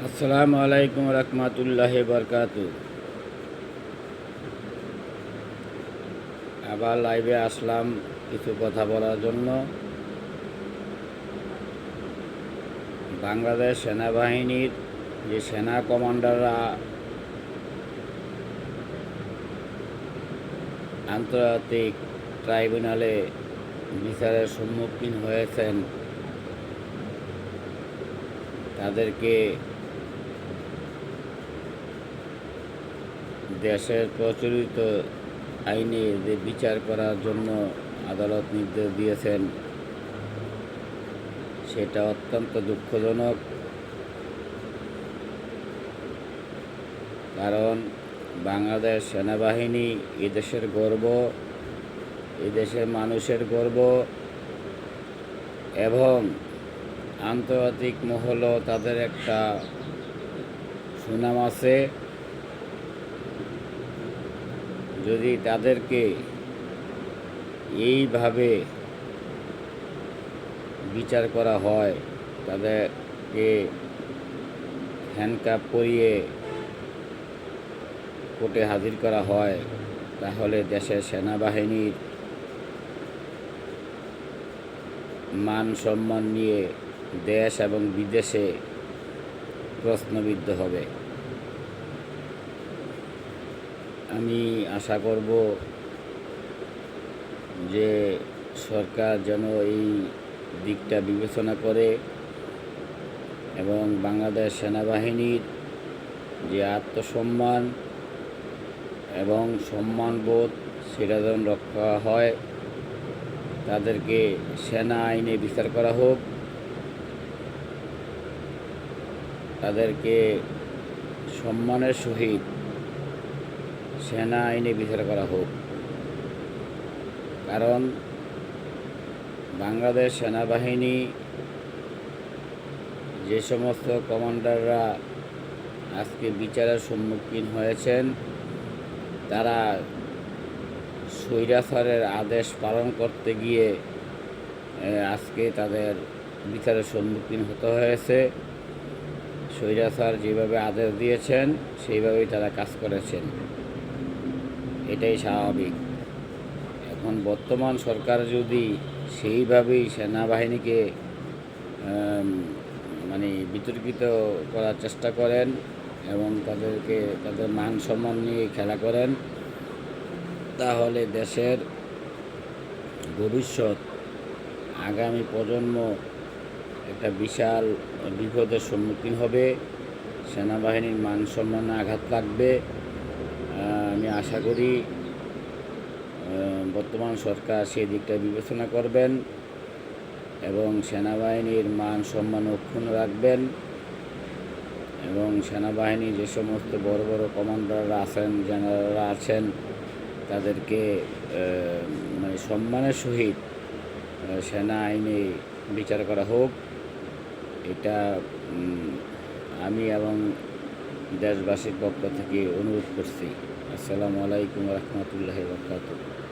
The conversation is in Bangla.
আসসালামু আলাইকুম রহমতুল্লাহি বরকাতু। আবার লাইভে আসলাম কিছু কথা বলার জন্য। বাংলাদেশ সেনাবাহিনীর যে সেনা কমান্ডাররা আন্তর্জাতিক ট্রাইব্যুনালে বিচারের সম্মুখীন হয়েছেন, তাদেরকে দেশের প্রচলিত আইনে যে বিচার করার জন্য আদালত নির্দেশ দিয়েছেন, সেটা অত্যন্ত দুঃখজনক। কারণ বাংলাদেশ সেনাবাহিনী এদেশের গর্ব, এদেশের মানুষের গর্ব, এবং আন্তর্জাতিক মহলও তাদের একটা সুনাম আছে। যদি তাদেরকে এইভাবে বিচার করা হয়, তাদেরকে হ্যান্ডকাপ পরিয়ে কোর্টে হাজির করা হয়, তাহলে দেশের সেনাবাহিনীর মান সম্মান নিয়ে দেশ এবং বিদেশে প্রশ্নবিদ্ধ হবে। আমি আশা করব যে সরকার যেন এই দিকটা বিবেচনা করে এবং বাংলাদেশ সেনাবাহিনীর যে আত্মসম্মান এবং সম্মানবোধ, সেটা যেন রক্ষা হয়। তাদেরকে সেনা আইনে বিচার করা হোক, তাদেরকে সম্মানের সহিত সেনা আইনে বিচার করা হোক। কারণ বাংলাদেশ সেনাবাহিনী যে সমস্ত কমান্ডাররা আজকে বিচারের সম্মুখীন হয়েছেন, তারা স্বৈরাচারের আদেশ পালন করতে গিয়ে আজকে তাদের বিচারের সম্মুখীন হতে হয়েছে। স্বৈরাচার যেভাবে আদেশ দিয়েছেন সেইভাবেই তারা কাজ করেছেন, এটাই স্বাভাবিক। এখন বর্তমান সরকার যদি সেইভাবেই সেনাবাহিনীকে বিতর্কিত করার চেষ্টা করেন এবং তাদেরকে তাদের মান সম্মান নিয়ে খেলা করেন, তাহলে দেশের ভবিষ্যৎ আগামী প্রজন্ম একটা বিশাল বিপদের সম্মুখীন হবে। সেনাবাহিনীর মান সম্মানে আঘাত লাগবে। আমি আশা করি বর্তমান সরকার সেই দিকটা বিবেচনা করবেন এবং সেনাবাহিনীর মান সম্মান অক্ষুণ্ণ রাখবেন এবং সেনাবাহিনীর যে সমস্ত বড় বড় কমান্ডাররা আছেন, জেনারেলরা আছেন, তাদেরকে সম্মানের সহিত সেনা আইনে বিচার করা হোক। এটা আমি এবং দেশবাসীর পক্ষ থেকে অনুরোধ করছি। আসসালামু আলাইকুম রহমতুল্লাহি ওয়া বারাকাতুহু।